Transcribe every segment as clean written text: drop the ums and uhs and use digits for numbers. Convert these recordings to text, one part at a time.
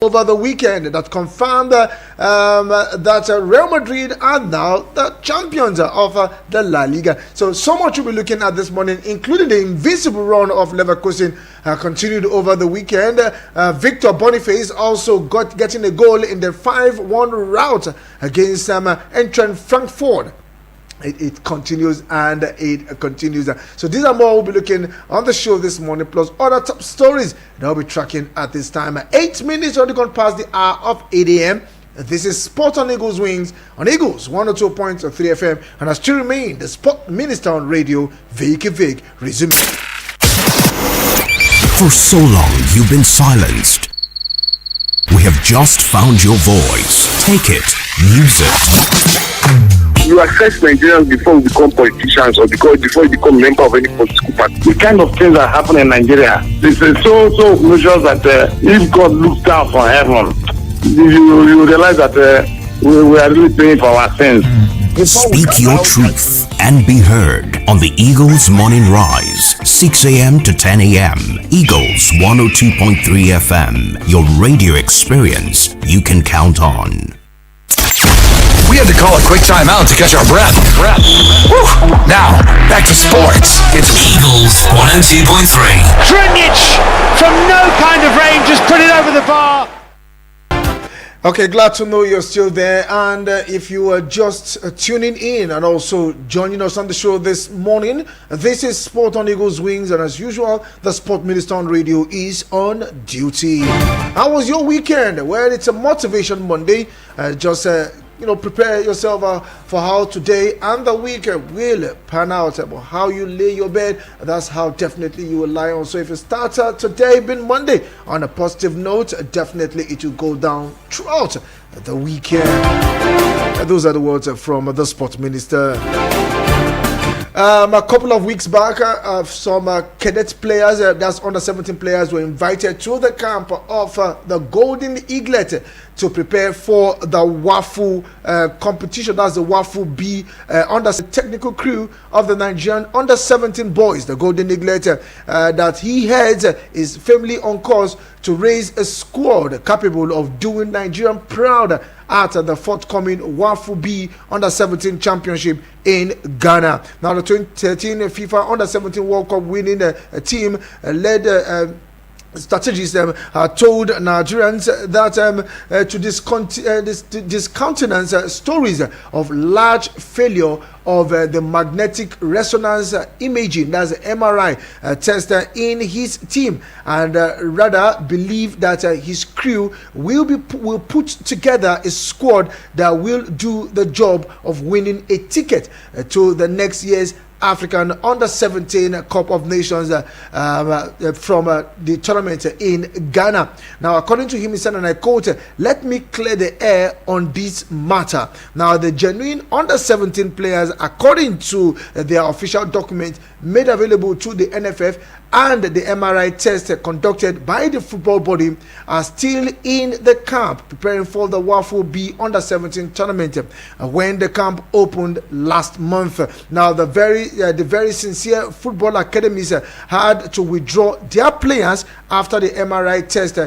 over the weekend that confirmed that Real Madrid are now the champions of the La Liga. So much we'll be looking at this morning, including the invincible run of Leverkusen continued over the weekend. Victor Boniface also getting a goal in the 5-1 rout against entrant Frankfurt. It continues and it continues. So these are more we'll be looking on the show this morning, plus other top stories that I'll be tracking at this time. 8 minutes already gone past the hour of 8 a.m. This is Sport on Eagles Wings on Eagles 102.3 FM, and I still remain the Sport Minister on Radio, Vick. Resume. For so long you've been silenced. We have just found your voice. Take it, use it. You assess Nigerians before we become politicians or before you become a member of any political party. The kind of things that happen in Nigeria, this is so obnoxious that if God looks down from heaven, you realize that we are really paying for our sins. Speak your truth and be heard on the Eagles Morning Rise, 6 a.m. to 10 a.m. Eagles 102.3 FM, your radio experience you can count on. We had to call a quick timeout to catch our breath. Woo. Now, back to sports. It's Eagles 102.3. Trinic from no kind of range, just put it over the bar. Okay, glad to know you're still there. And if you are just tuning in and also joining us on the show this morning, this is Sport on Eagles Wings. And as usual, the Sport Minister on Radio is on duty. How was your weekend? Well, it's a Motivation Monday. Prepare yourself for how today and the week will pan out, about how you lay your bed. That's how definitely you will lie on. So if you start today being Monday on a positive note, definitely it will go down throughout the weekend. Those are the words from the Sports Minister. A couple of weeks back, some cadet players, that's under 17 players, were invited to the camp of the Golden Eaglet to prepare for the WAFU competition. That's the WAFU B under the technical crew of the Nigerian under 17 boys. The Golden Eaglet that he heads is firmly on course to raise a squad capable of doing Nigerian proud at the forthcoming WAFU B under 17 championship in Ghana. Now, the 2013 FIFA under 17 World Cup winning team led strategists told Nigerians that to discountenance stories of large failure of the magnetic resonance imaging, that's the MRI test in his team, and rather believe that his crew will put together a squad that will do the job of winning a ticket to the next year's African under 17 Cup of Nations from the tournament in Ghana. Now, according to him, he said, and I quote, "Let me clear the air on this matter." Now, the genuine under 17 players, according to their official document made available to the NFF and the MRI test conducted by the football body, are still in the camp preparing for the WAFU B under 17 tournament when the camp opened last month. Now, the very sincere football academies had to withdraw their players after the MRI test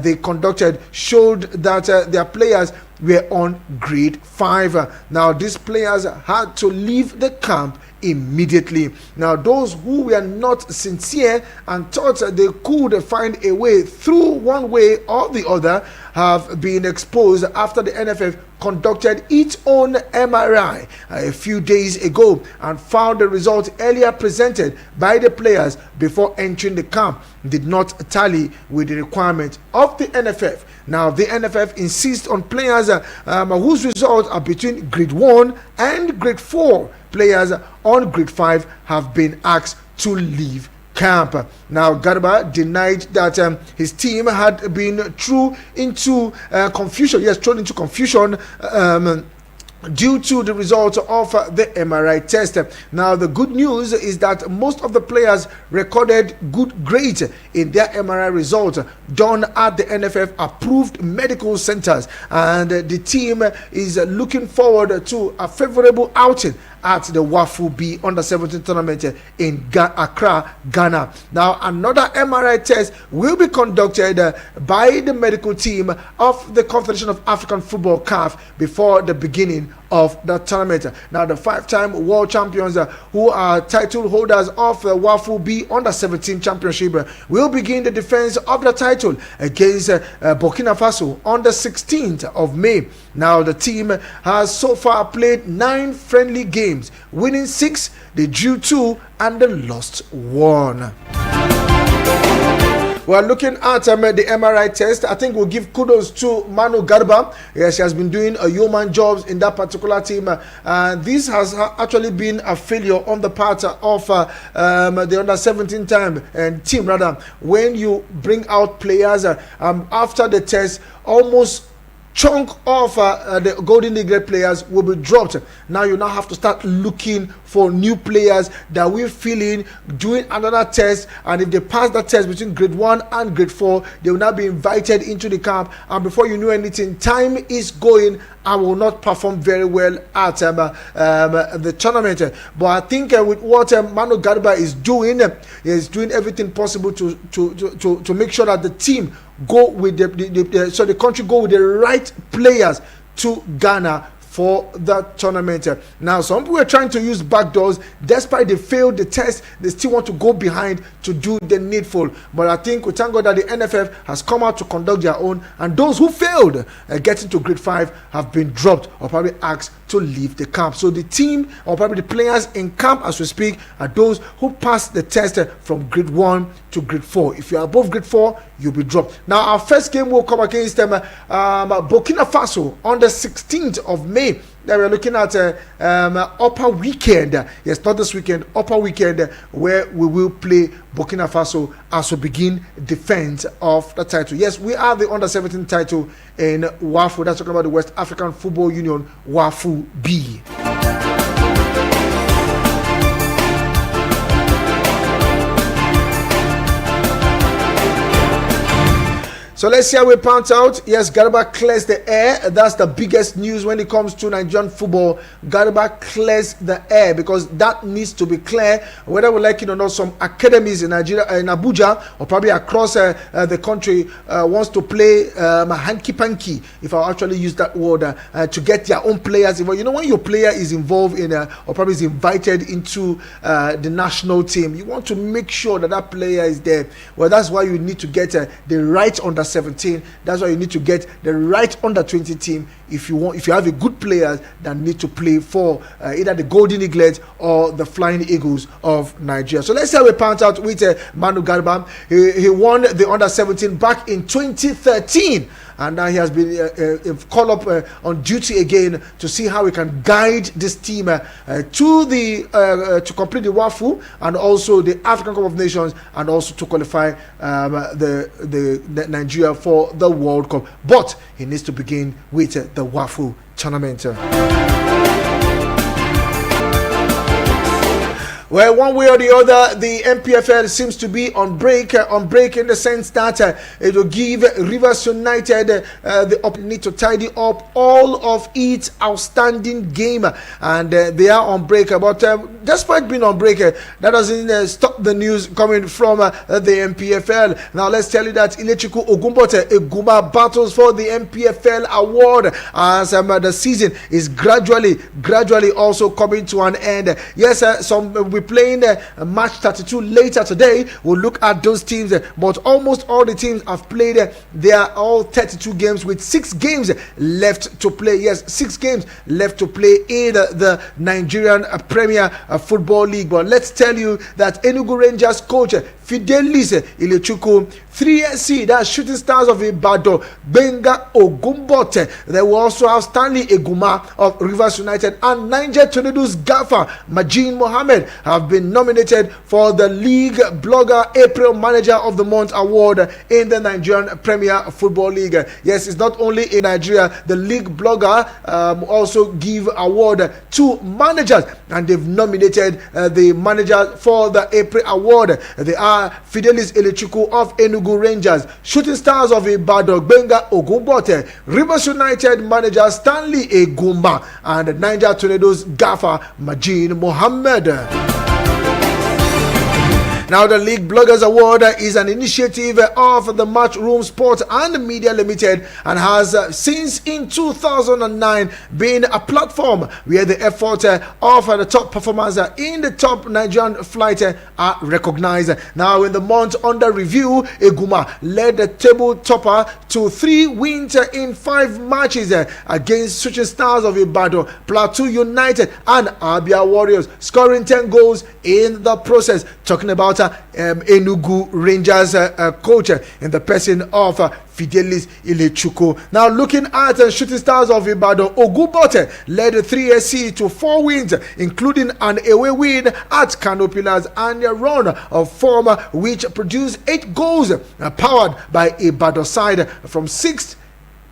they conducted showed that their players were on grade 5. Now, these players had to leave the camp immediately. Now, those who were not sincere and thought they could find a way through one way or the other have been exposed after the NFF conducted its own MRI a few days ago and found the result earlier presented by the players before entering the camp did not tally with the requirement of the NFF. Now, the NFF insists on players whose results are between grade 1 and grade 4. Players on grade 5 have been asked to leave camp. Now, Garba denied that his team had been thrown into confusion due to the results of the MRI test. Now, the good news is that most of the players recorded good grades in their MRI results done at the NFF approved medical centers, and the team is looking forward to a favorable outing at the Wafu B under 17 tournament in Accra, Ghana. Now, another MRI test will be conducted by the medical team of the Confederation of African Football (CAF) before the beginning of the tournament. Now, the 5-time world champions who are title holders of the Wafu B under 17 championship will begin the defense of the title against Burkina Faso on the 16th of May. Now, the team has so far played 9 friendly games, winning 6, they drew 2, and they lost 1. We're looking at the MRI test. I think we'll give kudos to Manu Garba. Yes, she has been doing a yeoman jobs in that particular team. This has actually been a failure on the part of the under 17 team. Rather, when you bring out players after the test, almost chunk of the Golden Eagle players will be dropped. Now you now have to start looking for new players that will fill in, doing another test, and if they pass that test between grade 1 and grade 4, they will now be invited into the camp, and before you know anything, time is going and will not perform very well at the tournament. But I think with what Manu Garba is doing, he is doing everything possible to make sure that the team go with the country go with the right players to Ghana for that tournament. Now, some people are trying to use backdoors. Despite they failed the test, they still want to go behind to do the needful. But I think we thank God that the NFF has come out to conduct their own, and those who failed getting to grade 5 have been dropped or probably asked to leave the camp. So the team, or probably the players in camp as we speak, are those who passed the test from grade 1 to grade 4. If you are above grade 4, you'll be dropped. Now, our first game will come against Burkina Faso on the 16th of May. Then we're looking at upper weekend. Yes, not this weekend, upper weekend, where we will play Burkina Faso as we begin defense of the title. Yes, we are the under 17 title in WAFU. That's talking about the West African Football Union WAFU B. So let's see how we pans out. Yes, Garba clears the air. That's the biggest news when it comes to Nigerian football. Garba clears the air because that needs to be clear. Whether we like it or not, some academies in Nigeria, in Abuja, or probably across the country, wants to play hanky-panky, if I actually use that word, to get their own players involved. You know, when your player is involved in, or probably is invited into the national team, you want to make sure that that player is there. Well, that's why you need to get the right under 17. That's why you need to get the right under 20 team if you have a good players that need to play for either the Golden Eagles or the Flying Eagles of Nigeria. So let's see how we pans out with Manu Garba. He won the under 17 back in 2013. And now he has been called up on duty again to see how he can guide this team to complete the WAFU and also the African Cup of Nations, and also to qualify the Nigeria for the World Cup. But he needs to begin with the WAFU tournament. Well, one way or the other, the MPFL seems to be on break in the sense that it will give Rivers United the opportunity to tidy up all of its outstanding game, and they are on break. But despite being on break, that doesn't stop the news coming from the MPFL. Now, let's tell you that Ilechukwu Ogumbote Eguma battles for the MPFL award as the season is gradually also coming to an end. Yes, some will be playing match 32 later today. We'll look at those teams, but almost all the teams have played their all 32 games with 6 games left to play. Yes, 6 games left to play in the Nigerian Premier Football League. But let's tell you that Enugu Rangers coach Fidelis Ilechukwu, 3SC, that's Shooting Stars of Ibadan, Benga Ogumbote. They will also have Stanley Eguma of Rivers United, and Niger Tornadoes Gaffer Majin Mohammed have been nominated for the League Blogger April Manager of the Month award in the Nigerian Premier Football League. Yes, it's not only in Nigeria. The League Blogger also give award to managers, and they've nominated the manager for the April award. They are are Fidelis Elechukwu of Enugu Rangers, Shooting Stars of Ibadan, Benga Ogunbote, Rivers United manager Stanley Egumba, and Niger Tornadoes gaffer Majin Mohammed. Now, the League Bloggers Award is an initiative of the Matchroom Sport and Media Limited and has since in 2009 been a platform where the effort of the top performers in the top Nigerian flight are recognized. Now, in the month under review, Eguma led the table topper to 3 wins in 5 matches against Shooting Stars of Ibadan, Plateau United, and Abia Warriors, scoring 10 goals in the process. Talking about Enugu Rangers coach in the person of Fidelis Ilechukwu. Now, looking at Shooting Stars of Ibadan, Ogunbote led 3SC to 4 wins, including an away win at Kano Pillars and a run of form which produced 8 goals, powered by Ibadan side from 6th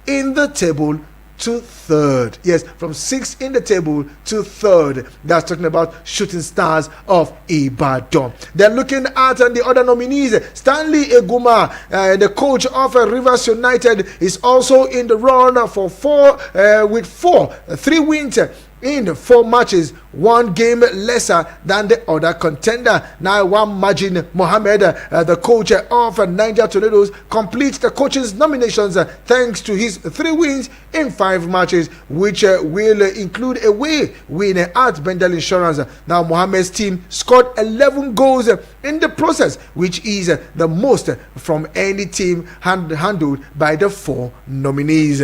in the table to 3rd. Yes, from 6th in the table to 3rd. That's talking about Shooting Stars of Ibadan. They're looking at the other nominees. Stanley Eguma, the coach of Rivers United, is also in the run for 3 wins in 4 matches, 1 game lesser than the other contender. Now, Majin Mohammed, the coach of Niger Tornadoes, completes the coach's nominations thanks to his 3 wins in 5 matches, which will include a away win at Bendel Insurance. Now, Mohammed's team scored 11 goals in the process, which is the most from any team handled by the 4 nominees.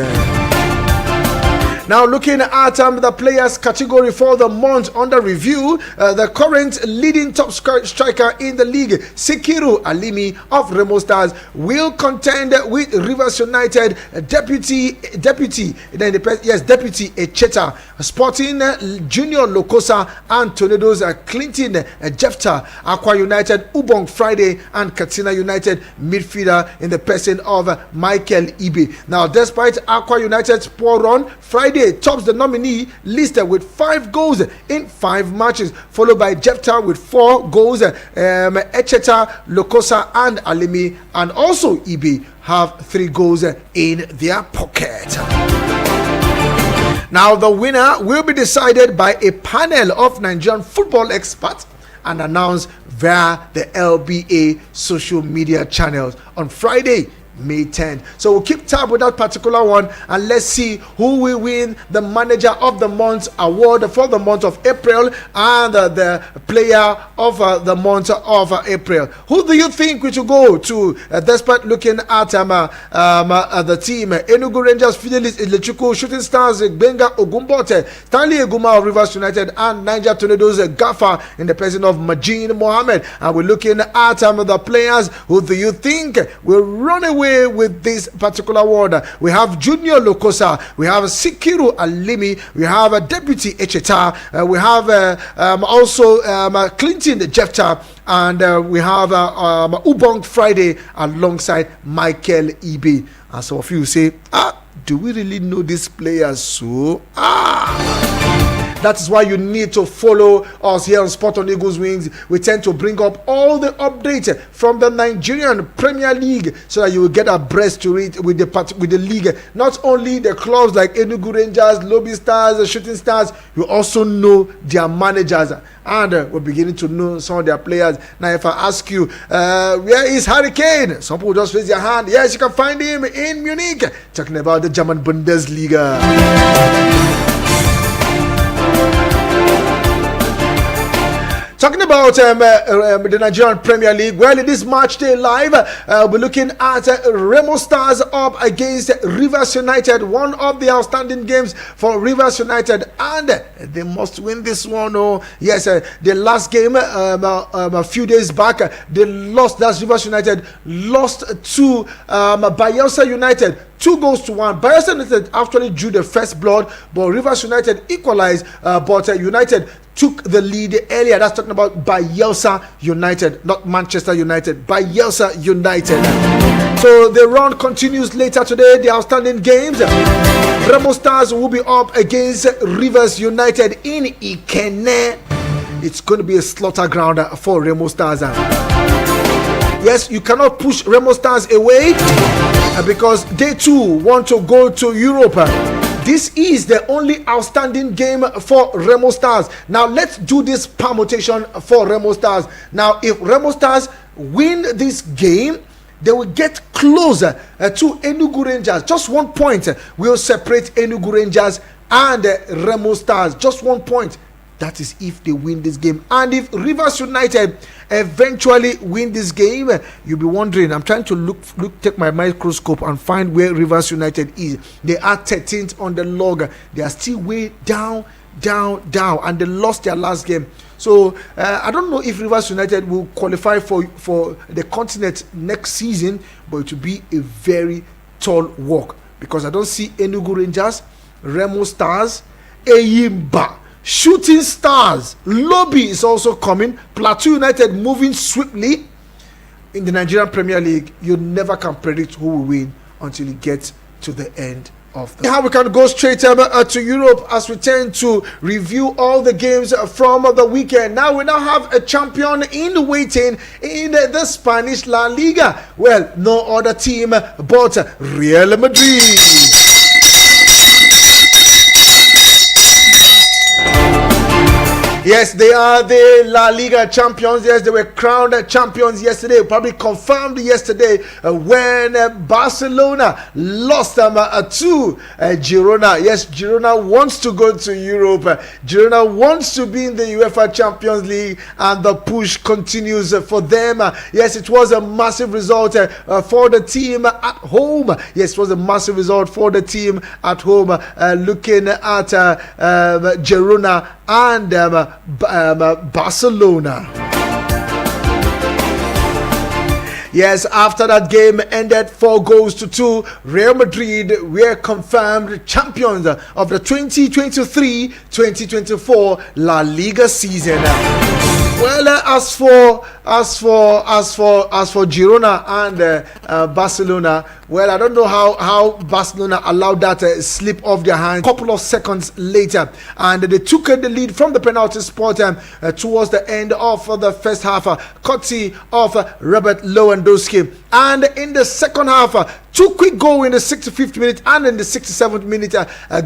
Now, looking at the players category for the month under review, the current leading top striker in the league, Sikiru Alimi of Remo Stars, will contend with Rivers United Deputy Echeta, Sporting Junior Lokosa, and Tornadoes Clinton Jefta, Aqua United Ubong Friday, and Katsina United midfielder in the person of Michael Ibe. Now, despite Aqua United's poor run, Friday tops the nominee list with 5 goals in 5 matches, followed by Jefta with 4 goals. Echeta, Lokosa, and Alimi, and also Ibe have 3 goals in their pocket. Now, the winner will be decided by a panel of Nigerian football experts and announced via the LBA social media channels on Friday, May 10th. So we'll keep tab with that particular one, and let's see who will win the Manager of the Month award for the month of April and the Player of the month of April. Who do you think we should go to? Despite looking at the team, Enugu Rangers, Fidelis Ilechukwu, Shooting Stars, Benga Ogunbote, Stanley Eguma of Rivers United, and Niger Tornadoes gaffer in the person of Majin Mohammed. And we're looking at the players. Who do you think will run away with this particular award? We have Junior Lokosa, we have Sikiru Alimi, we have Deputy Echeta, we have also Clinton Jefta, and we have Ubong Friday alongside Michael Ibe. And some of you say, do we really know these players? So that is why you need to follow us here on Sport on Eagles Wings. We tend to bring up all the updates from the Nigerian Premier League so that you will get abreast to it with the league. Not only the clubs like Enugu Rangers, Lobby Stars, Shooting Stars, you also know their managers. And we're beginning to know some of their players. Now, if I ask you, where is Harry Kane? Some people just raise their hand. Yes, you can find him in Munich. Talking about the German Bundesliga. Talking about the Nigerian Premier League, well, in this match day live, we're looking at Remo Stars up against Rivers United, one of the outstanding games for Rivers United, and they must win this one. Oh, yes, the last game a few days back, they lost. That's Rivers United lost to Bayelsa United. 2-1. Bayelsa United actually drew the first blood, but Rivers United equalized. But United took the lead earlier. That's talking about Bayelsa United, not Manchester United. Bayelsa United. So the round continues later today. The outstanding games. Remo Stars will be up against Rivers United in Ikenne. It's going to be a slaughter ground for Remo Stars. Yes, you cannot push Remo Stars away because they too want to go to Europe. This is the only outstanding game for Remo Stars. Now let's do this permutation for Remo Stars. Now if Remo Stars win this game, they will get closer to Enugu Rangers. Just 1 point will separate Enugu Rangers and Remo Stars. Just 1 point. That is if they win this game. And if Rivers United eventually win this game, you'll be wondering, I'm trying to take my microscope and find where Rivers United is. They are 13th on the log. They are still way down, and they lost their last game. So I don't know if Rivers United will qualify for the continent next season, but it will be a very tall walk because I don't see Enugu Rangers, Remo Stars, Eyimba, Shooting Stars, Lobby is also coming, Plateau United moving swiftly in the Nigerian Premier League. You never can predict who will win until you get to the end of the. How we can go straight to Europe as we tend to review all the games from the weekend. Now we have a champion in waiting in the Spanish La Liga. Well, no other team but Real Madrid. Yes, they are the La Liga champions. Yes, they were crowned champions yesterday, probably confirmed yesterday when Barcelona lost them to Girona. Yes, Girona wants to go to Europe. Girona wants to be in the UEFA Champions League, and the push continues for them. Yes, it was a massive result for the team at home. Yes, it was a massive result for the team at home. Looking at Girona and Barcelona. Yes, after that game ended 4-2, Real Madrid were confirmed champions of the 2023-2024 La Liga season. Well, as for Girona and Barcelona, well, I don't know how Barcelona allowed that slip off their hands a couple of seconds later, and they took the lead from the penalty spot towards the end of the first half, courtesy of Robert Lewandowski. And in the second half, two quick goals in the 65th minute and in the 67th minute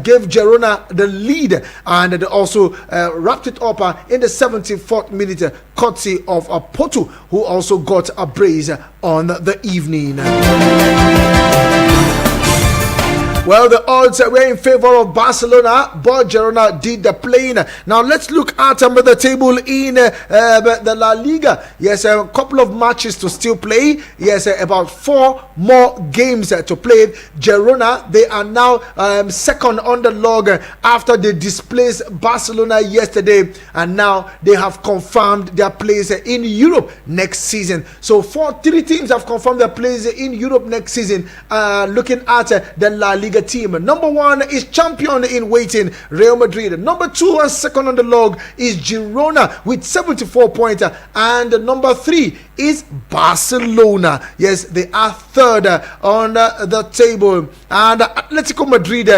gave Girona the lead, and they also wrapped it up in the 74th minute, courtesy of Porto, who also got a brace on the evening. Well, the odds were in favor of Barcelona, but Girona did the playing. Now let's look at the table in the La Liga. Yes, a couple of matches to still play. Yes, about 4 more games to play. Girona, they are now second on the log after they displaced Barcelona yesterday, and now they have confirmed their place in Europe next season. So 3 teams have confirmed their place in Europe next season. Looking at the La Liga team, number 1 is champion in waiting, Real Madrid. Number 2 and second on the log is Girona with 74 points, and number 3 is Barcelona. Yes, they are third on the table, and Atletico Madrid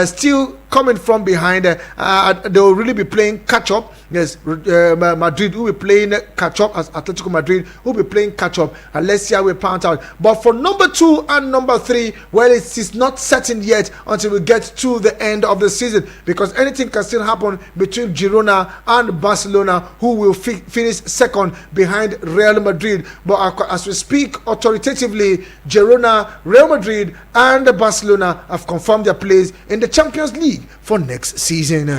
still coming from behind. They will really be playing catch up. Yes, Madrid will be playing catch up as Atletico Madrid will be playing catch up, and let's see how we pan out. But for number 2 and number 3, well, it is not certain yet until we get to the end of the season, because anything can still happen between Girona and Barcelona, who will finish second behind Real Madrid. But as we speak authoritatively, Girona, Real Madrid and Barcelona have confirmed their place in the Champions League for next season.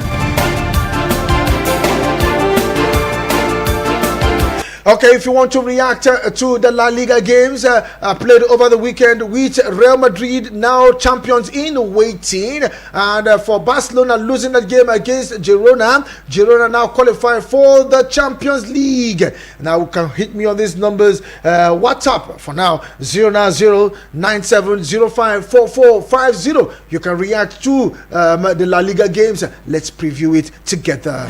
Okay, if you want to react to the La Liga games played over the weekend, with Real Madrid now champions in waiting, and for Barcelona losing that game against Girona, Girona now qualifying for the Champions League. Now you can hit me on these numbers. WhatsApp for now 09097054450. You can react to the La Liga games. Let's preview it together.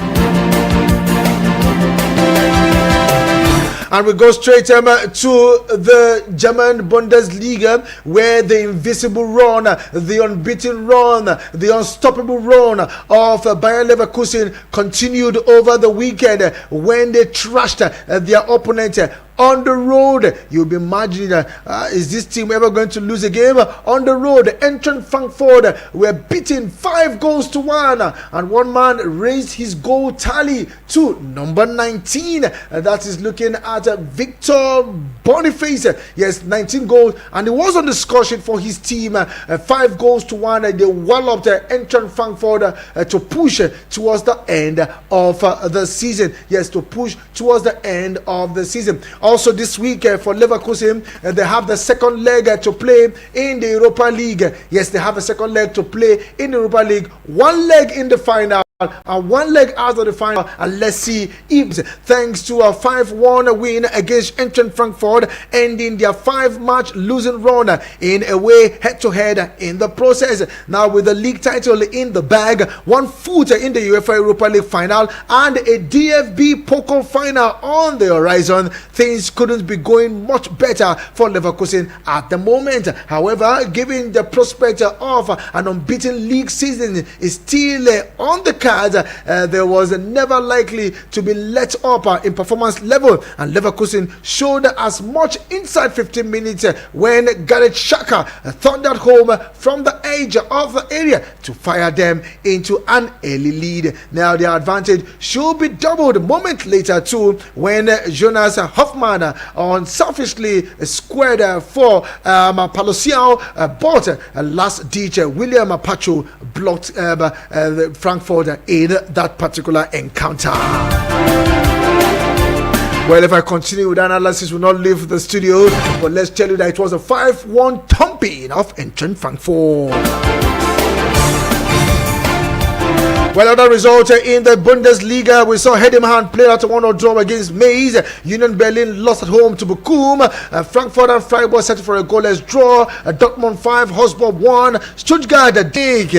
And we go straight to the German Bundesliga, where the invisible run, the unbeaten run, the unstoppable run of Bayer Leverkusen continued over the weekend when they trashed their opponent on the road. You'll be imagining, is this team ever going to lose a game? On the road, Eintracht Frankfurt were beaten 5-1, and one man raised his goal tally to number 19. That is looking at Victor Boniface. Yes, 19 goals, and he was on the score sheet for his team. 5-1. They walloped Eintracht Frankfurt to push towards the end of the season. Yes, to push towards the end of the season. Also this week for Leverkusen, they have the second leg to play in the Europa League. Yes, they have a second leg to play in the Europa League. One leg in the final and one leg out of the final, and let's see if, thanks to a 5-1 win against Eintracht Frankfurt, ending their 5-match losing run in a way head-to-head in the process. Now with the league title in the bag, 1 foot in the UEFA Europa League final, and a DFB Pokal final on the horizon, things couldn't be going much better for Leverkusen at the moment. However, given the prospect of an unbeaten league season is still on the there was never likely to be let up in performance level, and Leverkusen showed as much inside 15 minutes when Gareth Xhaka thundered home from the edge of the area to fire them into an early lead. Now their advantage should be doubled a moment later too, when Jonas Hoffmann unselfishly squared for Palaciao, but last-ditch William Pacho blocked Frankfurt in that particular encounter. Well, if I continue with analysis, we'll not leave the studio, but let's tell you that it was a 5-1 thumping of Eintracht Frankfurt. Well, other results in the Bundesliga, we saw Heidenheim play out a 1-0 draw against Mainz. Union Berlin lost at home to Bochum. Frankfurt and Freiburg settled for a goalless draw. Dortmund 5, Hosborg 1, Stuttgart dig.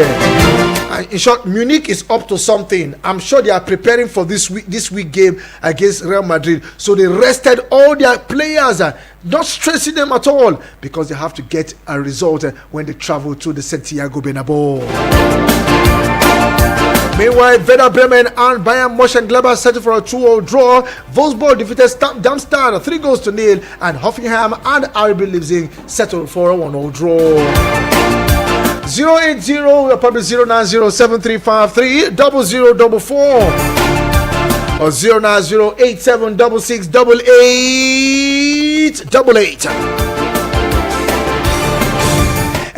In short, Munich is up to something. I'm sure they are preparing for this week game against Real Madrid. So they rested all their players, not stressing them at all, because they have to get a result when they travel to the Santiago Bernabeu. Meanwhile, Werder Bremen and Bayern Mönchengladbach settled for a 2-0 draw. Wolfsburg defeated Darmstadt 3-0, and Hoffenheim and RB Leipzig settled for a 1-0 draw. 080, probably 0907353 0044 or 09087668888.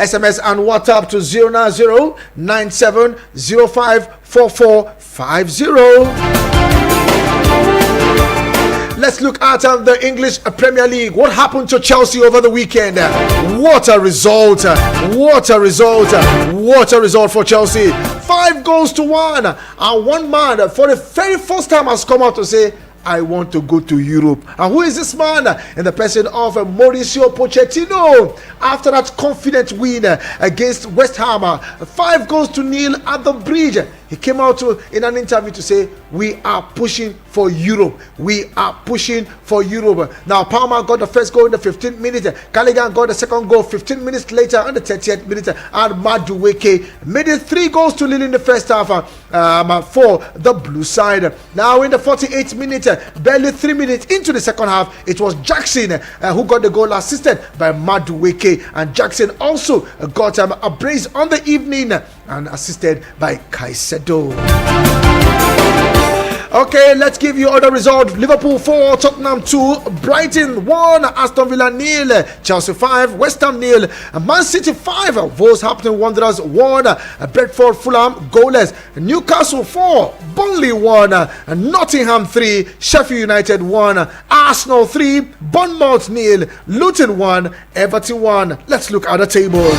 SMS and WhatsApp to 09097054450. Let's look at the English Premier League. What happened to Chelsea over the weekend? What a result! What a result! What a result for Chelsea! 5-1, and one man for the very first time has come out to say, I want to go to Europe. And who is this man? In the person of Mauricio Pochettino. After that confident win against West Ham, 5-0 at the Bridge, he came out in an interview to say, we are pushing for Europe. We are pushing for Europe. Now, Palmer got the first goal in the 15th minute. Callaghan got the second goal 15 minutes later on the 30th minute. And Madueke made it 3-0 in the first half for the blue side. Now, in the 48th minute, barely 3 minutes into the second half, it was Jackson who got the goal, assisted by Madueke. And Jackson also got a brace on the evening and assisted by Caicedo. Okay, let's give you other results. Liverpool 4, Tottenham 2, Brighton 1, Aston Villa 0, Chelsea 5, West Ham 0, Man City 5, Wolverhampton Wanderers 1, Brentford Fulham goalless, Newcastle 4, Burnley 1, Nottingham 3, Sheffield United 1, Arsenal 3, Bournemouth 0, Luton 1, Everton 1. Let's look at the table.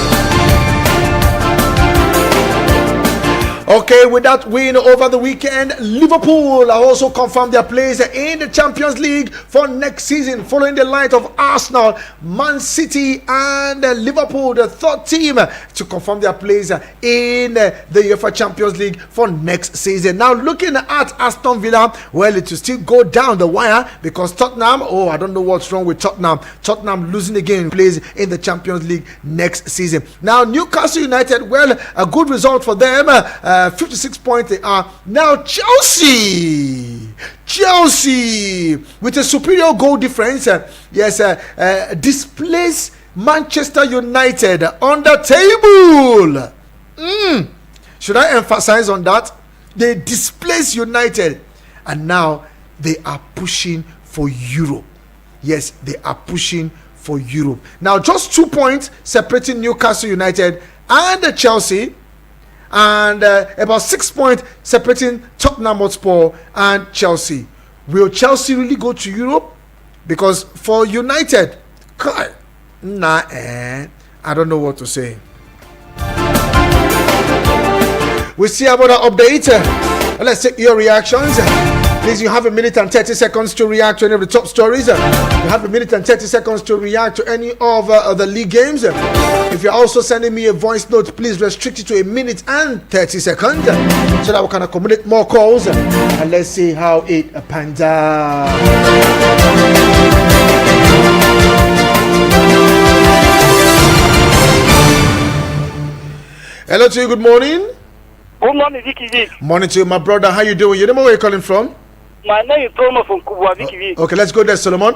Okay, with that win over the weekend, Liverpool have also confirmed their place in the Champions League for next season, following the light of Arsenal, Man City, and Liverpool, the third team to confirm their place in the UEFA Champions League for next season. Now, looking at Aston Villa, well, it will still go down the wire because Tottenham, I don't know what's wrong with Tottenham. Tottenham losing again, plays in the Champions League next season. Now, Newcastle United, well, a good result for them. 56 points they are. Now Chelsea with a superior goal difference, displays Manchester United on the table. Should I emphasize on that? They displace United, and now they are pushing for Europe. Yes, they are pushing for Europe. Now, just 2 points separating Newcastle United and Chelsea, and about 6 points separating Tottenham Hotspur and Chelsea. Will Chelsea really go to Europe? Because for United, I don't know what to say. We'll see about the update. Let's take your reactions. Please, you have 1 minute and 30 seconds to react to any of the top stories. You have 1 minute and 30 seconds to react to any of the league games. If you're also sending me a voice note, please restrict it to 1 minute and 30 seconds so that we can accommodate more calls. And let's see how it pans out. Hello to you, good morning. Good morning, Vicky. Morning to you, my brother. How you doing? You know where you're calling from? My name is Solomon from Kubwa, Vicky. Okay, let's go there, Solomon.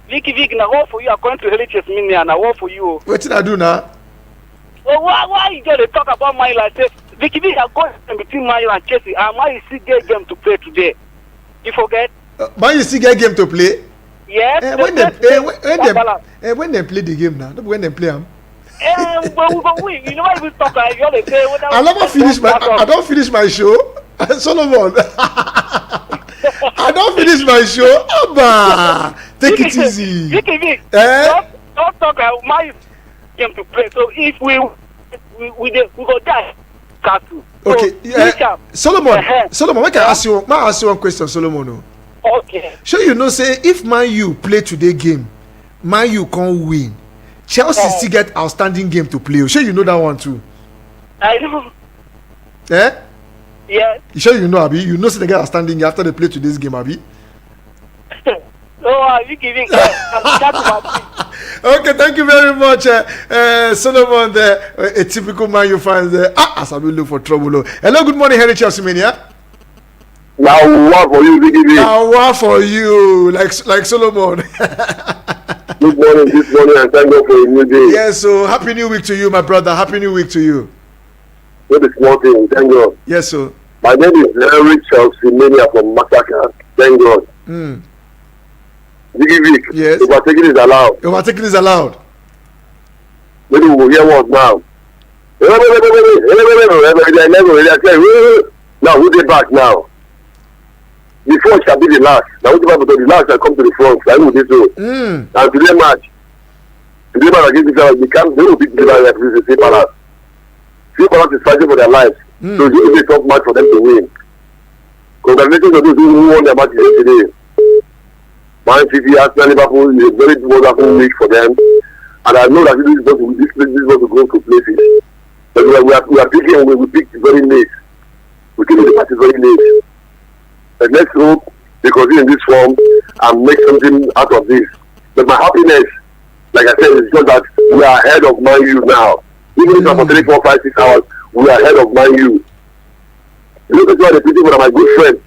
Vicky, now work for you according to Heritage Minia, and I work for you. What did I do now? Well, why you just talk about my like this? Vicky, I'm going between Man U and Chelsea, and why still get game to play today? You forget? Man U still get game to play? Yes. When they play the game now, when they play them. But you know why we talk like you always say. I don't finish my show, Solomon. I don't finish my show. Abba, take it easy. Vicky, don't talk about my game to play. So if we go die. Okay, Solomon, I can ask you one question, Solomon. Okay. Sure, you know, say if Man U play today game, Man U can't win. Chelsea still get outstanding game to play. Sure, you know that one too. I know. Yeah. You sure you know, Abi? You know, so they get outstanding after they play today's game, Abi? You giving. Okay, thank you very much, Solomon. There, a typical Man U fan there. As I will look for trouble. Hello, good morning, Henry Chelsea Mania. Now what for you, Vicky? Now what for you, like Solomon. Good morning, this morning, and thank God for a new day. Yes, so happy new week to you, my brother. Happy new week to you. Not a small thing, thank God. Yes, sir. My name is Henry Chelsea Mania from Massacre. Thank God. Vick. Yes. Overtaking is allowed. Overtaking is allowed. Maybe we will hear what now? Now, who's the back now? Before it shall be the last. Now, who's the last that come to the front? I will do so. And today match against each other, they will beat the line like this. Sea Palace is fighting for their lives. So this is a tough match for them to win. Congratulations to those who won their match yesterday. Man City, Arsenal, Liverpool is a very wonderful week for them. And I know that this is going to go to places. But we picked very late. We came to the party very late. But let's hope they continue in this form and make something out of this. But my happiness, like I said, is just that we are ahead of Man U now. Even if it's for 3, 4, 5, 6 hours, we are ahead of Man U. Look at the people that are my good friend.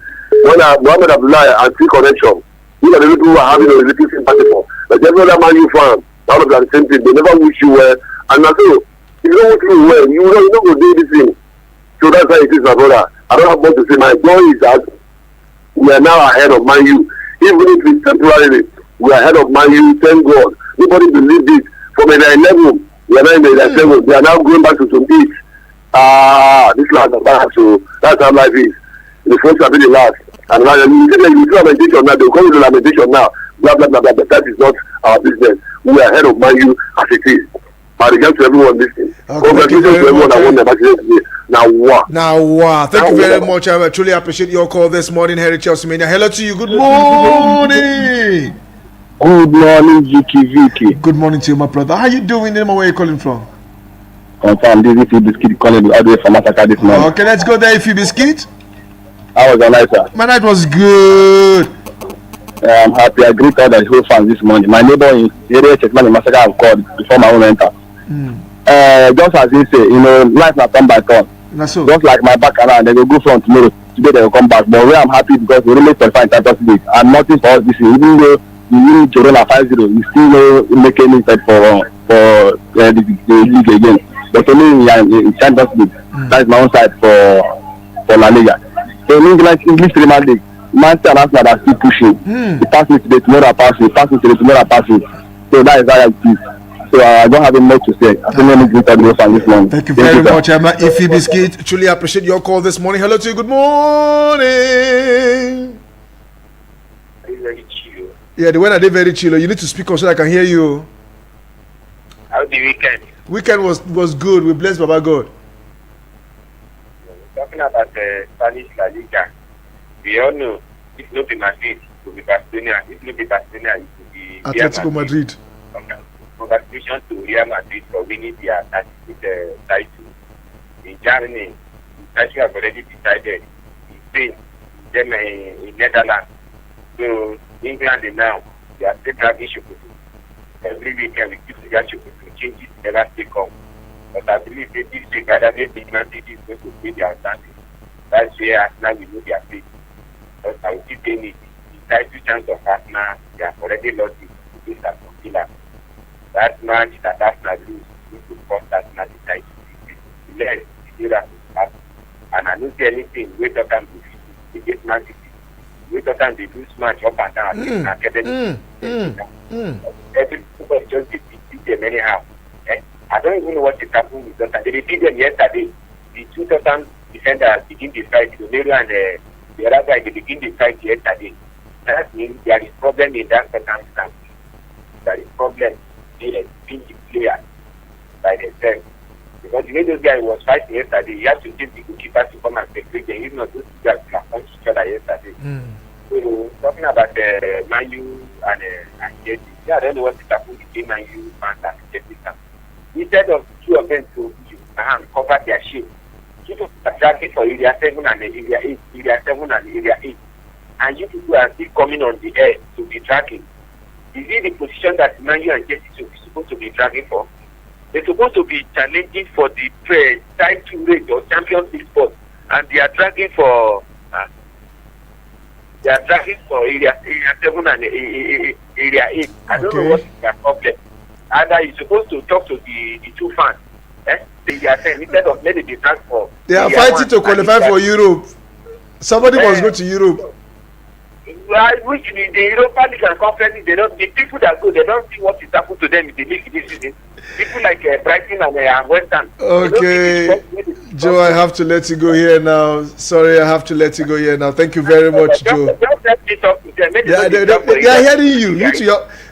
Mohamed Abdullah and T Connection. These are the people who are having a little sympathy for. But every other Man U fan, all of them are the same thing. They never wish you well. And so, if you don't wish you well, you don't go do this thing. So that's why it is, my brother. I don't have much to say. My joy is that we are now ahead of Man U. Even if it's temporarily, we are ahead of Man U. Thank God. Nobody believed it. From the 11, we are now in the 7. They are now going back to 28. This last is bad. So that's how life is. The first will be the last. And now you see lamentation now. They will come with the lamentation now. Blah, blah, blah, blah. But that is not our business. We are ahead of Man U as it is. But again to everyone listening. Congratulations to everyone that won the match today. Now what? Thank you very much. I truly appreciate your call this morning, Harry Chelsea Mania. Hello to you. Good morning. Good morning, Vicky. Good morning to you, my brother. How you doing? Where are you calling from? Confirm. This is Ify Biscuit calling all the way from Massacre this morning. Okay, let's go there, Ify Biscuit. How was your night, sir? My night was good. I'm happy. I greet all the whole fans this morning. My neighbor in the area Chessman in Massacre have called before my own enter. Just as he say, life not turn by turn. So. Just like my back around, they will go front tomorrow. Today they will come back. But where I'm happy because we really qualify in Champions League. And nothing for us this year. Even though we win Corona 5-0, we still no make any effort for the league again. But only in Champions League. That is my own side for La Liga. So in English Premier League, Manchester and Arsenal are still pushing. They pass me today, tomorrow I pass it. Pass me today, tomorrow I pass it. So that is how it is. So I don't have much to say. I think let me greet everyone this morning. Thank you very much, Emma. Ify Biscuit. Truly appreciate your call this morning. Hello to you. Good morning. Very chill. Yeah, the weather is very chill. You need to speak up so I can hear you. How the weekend? Weekend was good. We bless Baba God. Talking about the Spanish La Liga, we all know if not be Madrid, it will be Barcelona. If not be Barcelona, it will be Atletico Madrid. Okay. Congratulations to Real Madrid for winning their title. In Germany, the title have already decided. In Spain, then in Netherlands. So England now, they are still having Shukutu. Every weekend we keep the Shukutu changes never still come. But I believe that this week either maybe Man City is going to win their standing. That's where Arsenal will know their fate. But I will keep saying it. The title chance of Arsenal, they have already lost it against Aston Villa. That match that Arsenal lose to cost Arsenal the title. Let the Villa pass. And I don't see anything. Wait till time to against Man City. Wait till time they lose match up and down. Every people just beat them anyhow. I don't even know what is happening with them. They beat them yesterday. The 2,000 defenders begin the fight. Romero and the other guy, they begin the fight yesterday. That means there is problem in that circumstance. There is problem in the players by themselves. Because the way those guys was fighting yesterday, you have to take the goalkeeper to come and separate them. If not, those guys punched each other yesterday. So, talking about Man U and Chelsea, I don't know what is happening between Man U fans and Chelsea fans. Instead of two of them to cover their shit, people are dragging for Area 7 and Area 8, Area 7 and Area 8. And you people are still coming on the air to be dragging. Is it the position that Man U and Chelsea is supposed to be dragging for? They're supposed to be challenging for the title race or Champions League spot, and they are dragging for Area 7 and Area 8. I don't know what is their problem. Either you're supposed to talk to the two fans. They are saying instead of maybe they drag for. They are fighting to qualify for Europe. Somebody must go to Europe. Which the Europa League and Conference, the people that go, they don't see what is happening to them in the league this season. People like Brighton and West Ham. Okay, Joe, I have to let you go here now. Sorry, I have to let you go here now. Thank you very much, Joe. Just let me talk to them. They are hearing you.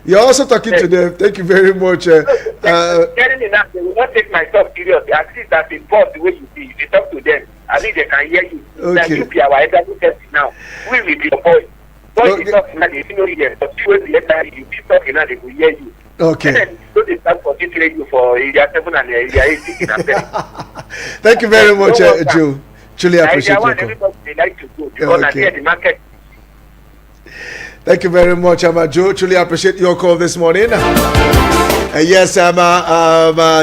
You're also talking to them. Thank you very much. Hearing enough, they will not take my talk seriously. At least that's important the way you see. If you talk to them, at least they can hear you. Like you be our elderly person now. We will be your boys. Boys is talking now, they know you. But you will be later, you be talking now, they will hear you. Okay. And then, so they start continuing you for Area 7 and Area 8. Thank you very much, Joe. Truly appreciate your call. Everybody they like to go because I hear the market. Thank you very much, Joe. Truly appreciate your call this morning. Yes,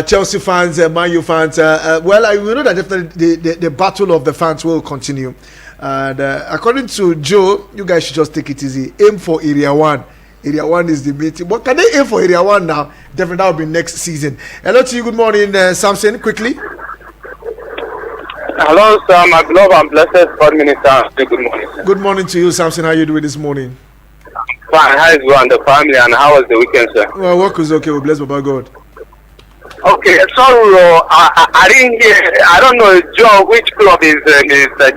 Chelsea fans, Man U fans. Well, we know that definitely the battle of the fans will continue. And according to Joe, you guys should just take it easy. Aim for Area 1. Area 1 is the meeting. But can they aim for Area 1 now? Definitely that will be next season. Hello to you. Good morning, Samson. Quickly. Hello, sir. My beloved and blessed God minister. Good morning, sir. Good morning to you, Samson. How are you doing this morning? Fine. How is you and the family, and how was the weekend, sir? Well, work was okay. We bless Baba God. Okay, sorry, I didn't hear. I don't know, Joe. Which club is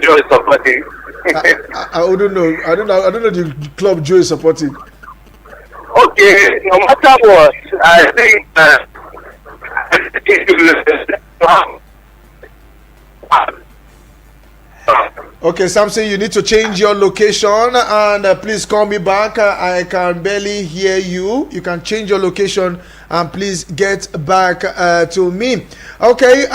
Joe supporting? I wouldn't know. I don't know the club Joe is supporting. Okay, no matter what, I think. Okay, Samson, you need to change your location and please call me back. I can barely hear you. You can change your location and please get back to me. Okay,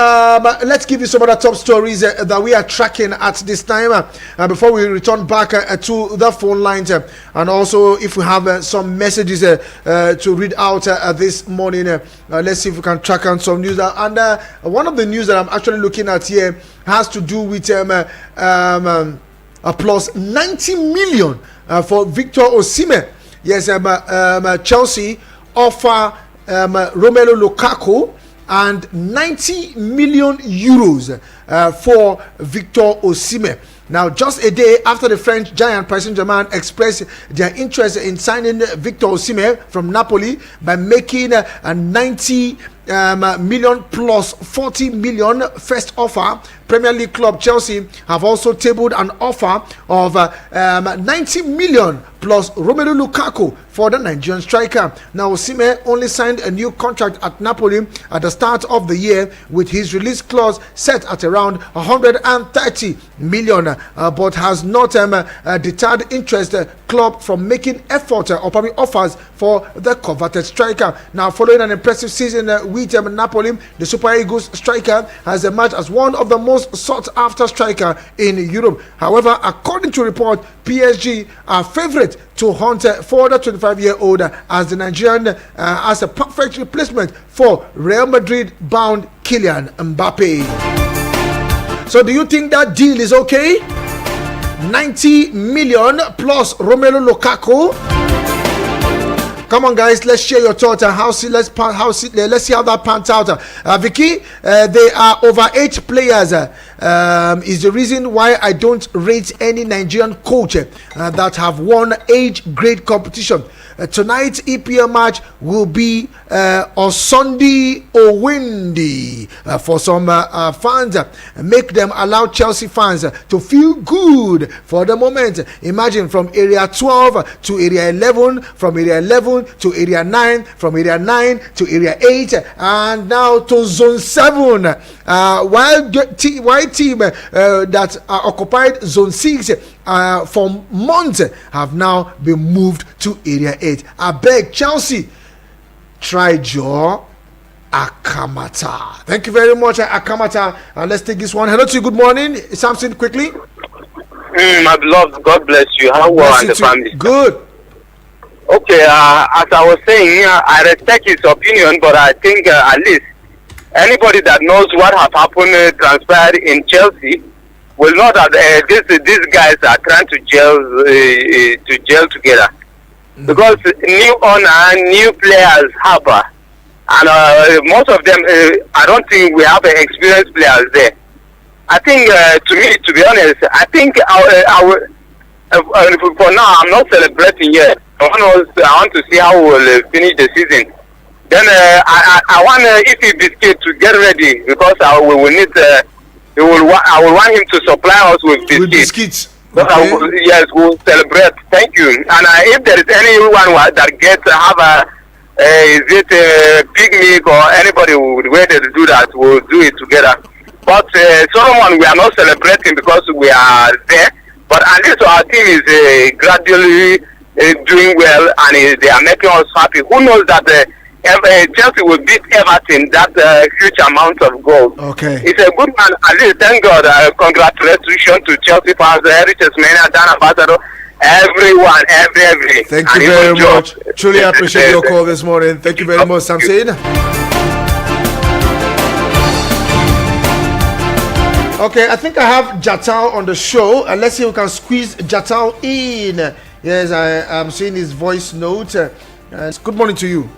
let's give you some other top stories that we are tracking at this time before we return back to the phone lines. And also, if we have some messages to read out this morning, let's see if we can track on some news. And one of the news that I'm actually looking at here has to do with plus 90 million for Victor Osimhen. Yes, Chelsea offer Romelu Lukaku and 90 million euros for Victor Osimhen. Now, just a day after the French giant Paris Saint-Germain expressed their interest in signing Victor Osimhen from Napoli by making a 90 million plus 40 million first offer, Premier League club Chelsea have also tabled an offer of 90 million plus Romelu Lukaku for the Nigerian striker. Now, Osimhen only signed a new contract at Napoli at the start of the year with his release clause set at around 130 million, but has not deterred interest club from making effort or probably offers for the coveted striker. Now, following an impressive season with Napoli, the Super Eagles striker has emerged as one of the most sought after striker in Europe. However, according to report, PSG are favorite to hunt for the 25-year-old as the Nigerian as a perfect replacement for Real Madrid bound Kylian Mbappe. So do you think that deal is okay? 90 million plus Romelu Lukaku. Come on, guys, let's share your thoughts and let's see how that pans out. Vicky, they are over 8 players. Is the reason why I don't rate any Nigerian coach that have won age grade competition. Tonight's EPL match will be on Sunday or windy for some fans. Make them allow Chelsea fans to feel good for the moment. Imagine from area 12 to area 11, from area 11 to area 9, from area 9 to area 8, and now to zone 7. While team that occupied zone 6 for months have now been moved to area 8. I beg Chelsea, try your Akamata. Thank you very much, Akamata. Let's take this one. Hello to you. Good morning, Samson. Quickly. My beloved, God bless you. How well and the family? Good. Okay, as I was saying, I respect his opinion, but I think at least anybody that knows what has happened, transpired in Chelsea, will know that these guys are trying to gel together. Because new owner, new players have, and most of them, I don't think we have experienced players there. I think, to be honest, I think for now, I'm not celebrating yet. I want to see how we will finish the season. Then I want Iffy Biscuit to get ready because we will need. I will want him to supply us with biscuits. With biscuits. Okay. Yes, we'll celebrate. Thank you. And if there is anyone that gets have is it a picnic or anybody who would wait to do that, we'll do it together. But Solomon, we are not celebrating because we are there. But at least our team is gradually doing well, and they are making us happy. Who knows that Chelsea will beat Everton that huge amount of goals. Okay. It's a good man. At least, thank God. Congratulations to Chelsea fans, Heritage Mania, Dan Ambassador, everyone, every. Thank you very much. Truly appreciate your call this morning. Thank you very much, Samson. Okay, I think I have Jatao on the show. Let's see if we can squeeze Jatao in. Yes, I am seeing his voice note. Good morning to you.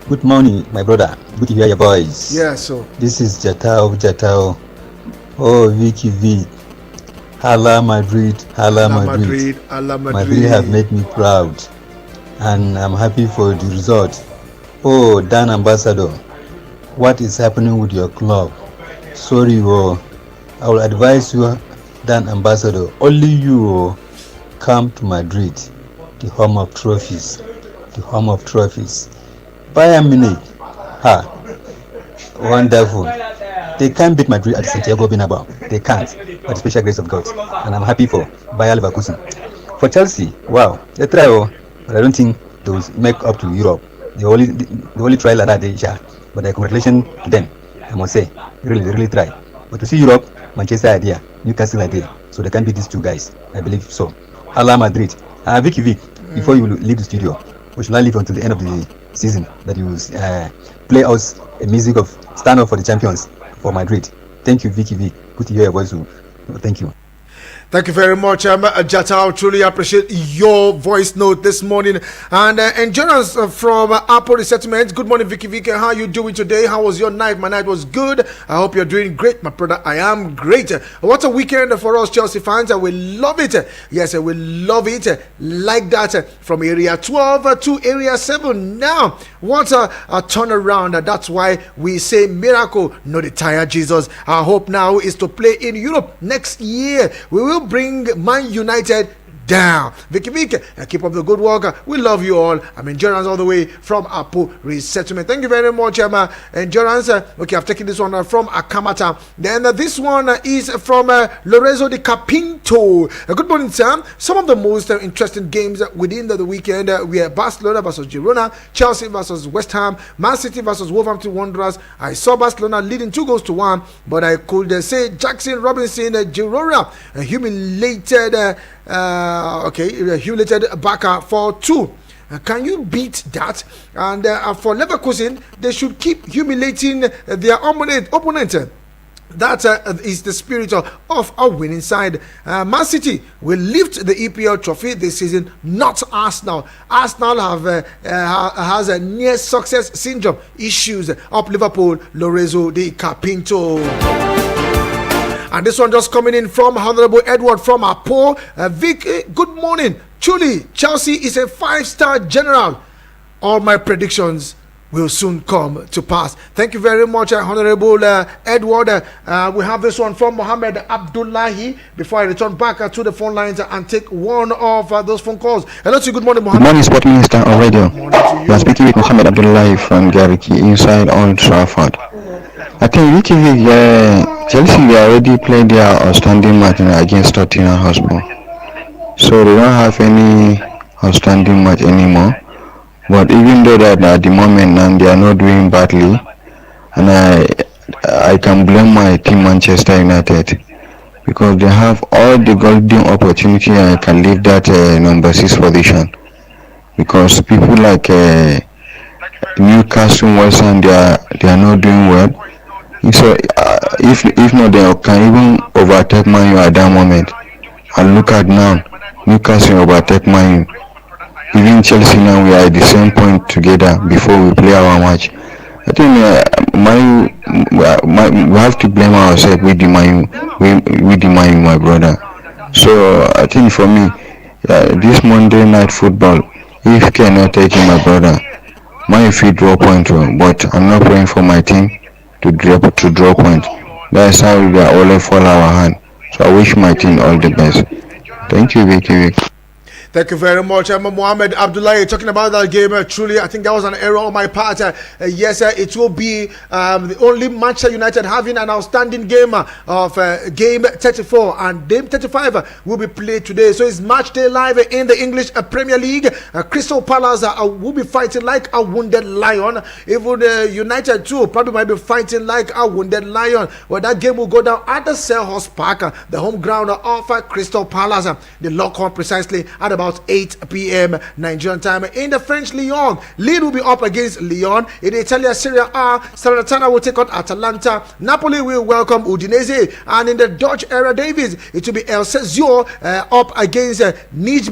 Good morning, my brother. Good to hear your voice. Yeah, so. This is Jatao. Oh, Vicky Vick. Hala Madrid. Madrid have made me proud. And I'm happy for the result. Oh, Dan Ambassador. What is happening with your club? Sorry, I will advise you, Dan Ambassador. Only you come to Madrid, the home of trophies. Bayern Munich, wonderful. They can't beat Madrid at Santiago Bernabeu. They can't, by the special grace of God. And I'm happy for Bayer Leverkusen. For Chelsea, wow, they try, but I don't think they will make up to Europe. They only try like that, but congratulations to them. I must say, really try. But to see Europe, Manchester are there, Newcastle are there, so they can't beat these two guys. I believe so. Hala Madrid. Vicky Vick, before you leave the studio, we should not leave until the end of the season that you play us a music of stand up for the champions for Madrid. Thank you, Vicky. Good to hear your voice. Thank you. Thank you very much, Jata. I truly appreciate your voice note this morning. And join us from Apple Resettlement. Good morning, Vicky. How are you doing today? How was your night? My night was good. I hope you're doing great, my brother. I am great. What a weekend for us Chelsea fans. We love it. Yes, we love it like that. From area 12 to area 7. Now, what a turnaround. That's why we say miracle, not the tired Jesus. Our hope now is to play in Europe next year. We will bring Man United down. Vicky, keep up the good work. We love you all. I'm Endurance all the way from Apo Resettlement. Thank you very much, Endurance. Okay, I've taken this one from Akamata. Then this one is from Lorenzo de Capinto. Good morning, Sam. Some of the most interesting games within the weekend were Barcelona versus Girona, Chelsea versus West Ham, Man City versus Wolverhampton Wanderers. I saw Barcelona leading 2-1, but I could say Jackson Robinson, Girona humiliated Barca for 2. Can you beat that? And for Leverkusen, they should keep humiliating their opponent. That is the spirit of a winning side. Man City will lift the EPL trophy this season, not Arsenal. Arsenal has a near success syndrome issues up Liverpool. Lorenzo de Capinto. And this one just coming in from Honorable Edward from Apo. Vick, good morning. Truly, Chelsea is a 5-star general. All my predictions will soon come to pass. Thank you very much, Honorable Edward. We have this one from Mohammed Abdullahi. Before I return back to the phone lines and take one of those phone calls. Hello to you. Good morning, Mohammed. Good morning, Sport Minister on radio. You are speaking with Mohammed Abdullahi from Gariki inside Old Trafford. I think Vicky, Chelsea already played their outstanding match against Tottenham Hotspur, so they don't have any outstanding match anymore. But even though that at the moment now they are not doing badly, and I can blame my team Manchester United because they have all the golden opportunity and I can leave that number 6 position, because people like Newcastle, West Ham, they are not doing well. So if not, they can even overtake Man U at that moment. And look at now, Newcastle overtake Man U. Even Chelsea now, we are at the same point together before we play our match. I think we have to blame ourselves with the Man U, my brother. So I think for me, this Monday night football, if you cannot take it, my brother, Man U will draw point, but I'm not praying for my team to draw point. That's how we are always fall our hand. So I wish my team all the best. Thank you, Vicky. Thank you very much. I'm Mohammed Abdullahi talking about that game. Truly, I think that was an error on my part. Yes, it will be the only Manchester United having an outstanding game of game 34, and game 35 will be played today. So it's match day live in the English Premier League. Crystal Palace will be fighting like a wounded lion. Even United too probably might be fighting like a wounded lion. Well, that game will go down at the Selhurst Park, the home ground of Crystal Palace. The lock on precisely at about 8 p.m. Nigerian time. In the French Lyon, Lille will be up against Lyon. In the Italian Serie A, Salernitana will take on Atalanta. Napoli will welcome Udinese. And in the Dutch Era Davis, it will be El Cezio up against Nijmegen